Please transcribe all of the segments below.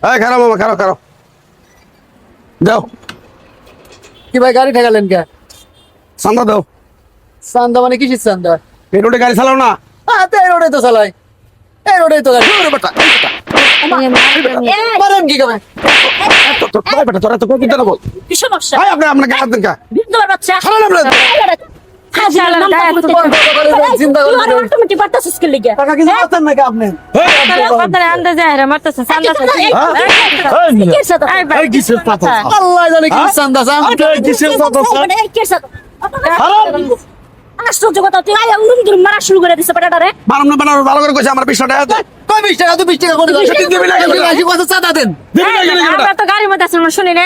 এই খারাপ বাবা, খারাপ খারাপ দাও। কি ভাই গাড়ি ঠেকালেন কে? চান্দা দাও। চান্দা মানে কিসের চান্দা? এই রোডে গাড়ি চালাও না। এই রোডে তো চালাই, এই রোডে তো গাড়ি। ওরে বেটা, মারেন কি কবে? তোর বেটা, তোরা তো কোন দিতে না বল। কি সমস্যা? এই আপনি আপনাকে হাত দেন কা? বিন্দুর বাচ্চা ছাড়েন আপনারা। চিন্তা করে অটোমেটিক বাতাস স্কিল লিগে টাকা কিছু পাচ্ছেন নাকি আপনি? এই কিসের পাতা? আল্লাহ জানে কি চান্দা চান। কিসের পাতা? আশ্চর্য কথা, তুই আয়া উলুম দুলুম মারা শুরু করে দিছে বেটাটারে। বানাম না বানাম, ভালো করে কইছে আমার 20 টাকা আছে। কই 20 টাকা? 20 টাকা করে সেদিন দিবি না কেন? রাজি কত চাঁদা দেন? দিবি না কেন বেটা? আমরা তো গাড়ির মধ্যে আছি, শুনি না,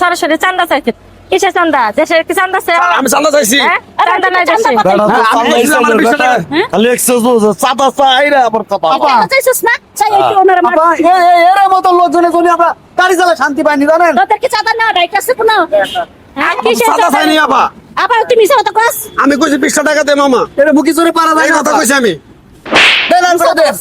সরাসরি চান্দা চাইছে। কিসের চান্দা? দেশের কি চান্দা আছে? আমি চান্দা চাইছি। হ্যাঁ? চান্দা নাই দেশে। আমি চাইছি আমার 20 টাকা। খালি এক্সেস চাঁদা চাই রে আবার কথা। টাকা চাইছিস না? চাই একটু ওনার মার। আপা এর মতো লোকজনের জন্য আমরা গাড়ি চালা শান্তি পাইনি জানেন? তোদের কি চাঁদা নেওয়া রাইট আছে কোনো? হ্যাঁ, কিসের চান্দা চান্দা? চাইনি আপা। আবার তুই মিছা কথা কস? আমি কইছি 20 টাকা দে মামা। এর বুকি জোরে পারা যায় এই না কথা কইছি আমি। দেন আনসার দেন।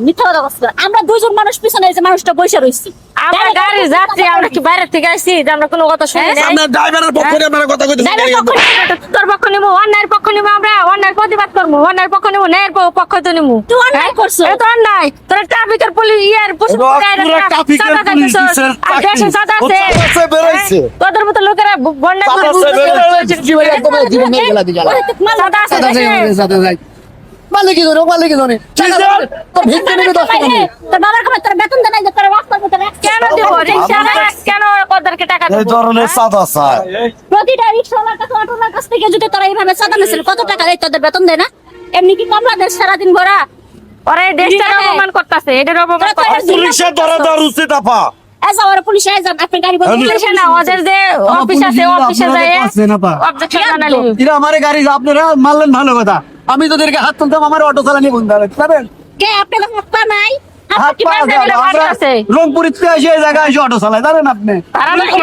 মিথ্যা কথা কস না। আমরা দুইজন মানুষ পিছনে এই যে মানুষটা বসে রইছি। আমরা গাড়ির যাত্রী, আমরা কি বাইরে থেকে আসছি যে আমরা কোনো কথা শুনি নাই? আপনার ড্রাইভারের পক্ষ নিয়ে আপনারা কথা কইতেছেন। ড্রাইভার পক্ষ নিয়ে তোর পক্ষ নিবো, অন্যায়ের পক্ষ নিবো, আমরা অন্যায়ের প্রতিবাদ করবো, অন্যায়ের পক্ষ নিবো, ন্যায়ের পক্ষ তো নিবো। তুই অন্যায় করছো। এটা তো অন্যায়। তোরা ট্রাফিকের পুলিশ পুরা ট্রাফিকের পুলিশ দিছে, বেরাইছে। তোদের মতো লোকেরা বন্যা করে চাঁদা চাই বেরাইছে। জীবন একদম জীবন নিয়ে গেলা দিলা। চাঁদা আছে চাঁদা দেশে। যাই চাঁদা যাই। মালিকি জনে। তো ভিক্ষা নেবে 10 টাকা নিয়ে। তোর বাবার কাছে তোর বেতন দেয় না, যে তোর রাস্তার ভিতরে কেন দিব? রিক্সাওয়ালা কেন ওদেরকে টাকা এই দেবো? ধরনের চাঁদা চাই। প্রতিটা রিক্সাওয়ালার কাছে অটোর কাছ থেকে যদি তোরা এইভাবে চাঁদা নিছিল, কত টাকা দেয় তোদের বেতন দেয় না? এমনি কি কমলা দেশ সারাদিন ভরা? ওরা এই দেশটার অপমান করতেছে, এটার অপমান করতেছে। পুলিশে ধরা দেওয়ার উচিত আপা। এই যে ওরা পুলিশে এই যে আপনি গাড়ি বদলে পুলিশে না, ওদের যে অফিস আছে, অফিসে যায় অবজেকশন জানালি। এরা আমারে গাড়ি আপনারা মারলেন ভালো কথা। আমি তোদেরকে হাত তুলতাম, আমার অটো চালানি বন্ধ হবে যাবেন। কে আপনাদের হাত পা নাই? হাত কি পা বান্ধা গেল, দিলে আমরা বান্ধা আছে? রংপুরিতে এসে এই জায়গায় এসে অটো চালাই জানেন আপনি? তারা নাকি?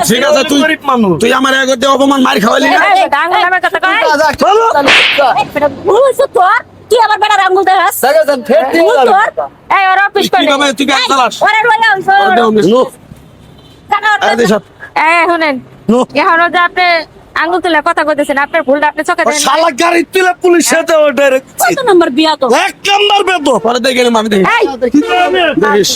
ঠিক আছে, তুই গরিব মানুষ। তুই আমার আগতে অপমান মার খাওয়ালি না। এই, ডাঙ্গা নামে কথা কয়? ভুল হইছে তোর, তুই আবার বেটার আঙ্গুল দেখাস। দেখেছেন ফের দিয়ে ভুল গেল। তোর। এই, ওরা অফিস কি করে। কবে তুই গাড়ি চালাস? ওরে রইয়া হইছে, ওরে নো টাকা আরে দেশত এই, শুনেন, নো। এখনো যে আপনি আঙ্গুল তুলে কথা কইতেছেন, আপনার ভুলটা আপনি চোখে দেন। শালা গাড়ি তুলে পুলিশে দেওয়া ডাইরেক্ট। কত নম্বর বিয়া তো? এক নাম্বার বেতো। পরে দেখে নিলাম আমি দেখি এই, দেখিস।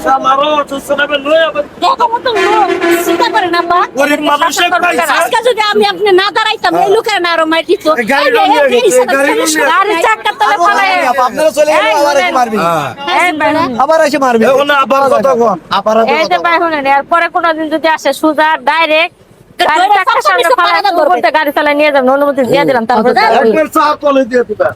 শালারও অসুস্থ নামে লয়ে আবার দেখো মতো লোক চিন্তা করে না পা। গরিব মানুষের পয়সা। আজকে যদি আমি আপনি না দাঁড়াইতাম, এই লোকের না আরো মার দিত। গাড়ি রঙিয়ে গেছে, গাড়ি রঙিয়ে। গাড়ির চাক্কার তলে ফেলায়। আপনারা চলে গেলে আবার এসে মারবি। এই, বেড়া। আবার এসে মারবি। এখন আবার কথা কন। এই যে ভাই শুনেন, এরপরে কোনোদিন যদি আসে সোজা ডাইরেক্ট গাড়ি চাক্কার সামনে ফেলায়, উপর থেকে গাড়ি চালায় নিয়ে যাবেন, অনুমতি দিয়ে দিলাম, তারপরে একবার চা কলে দিয়ে দিবা।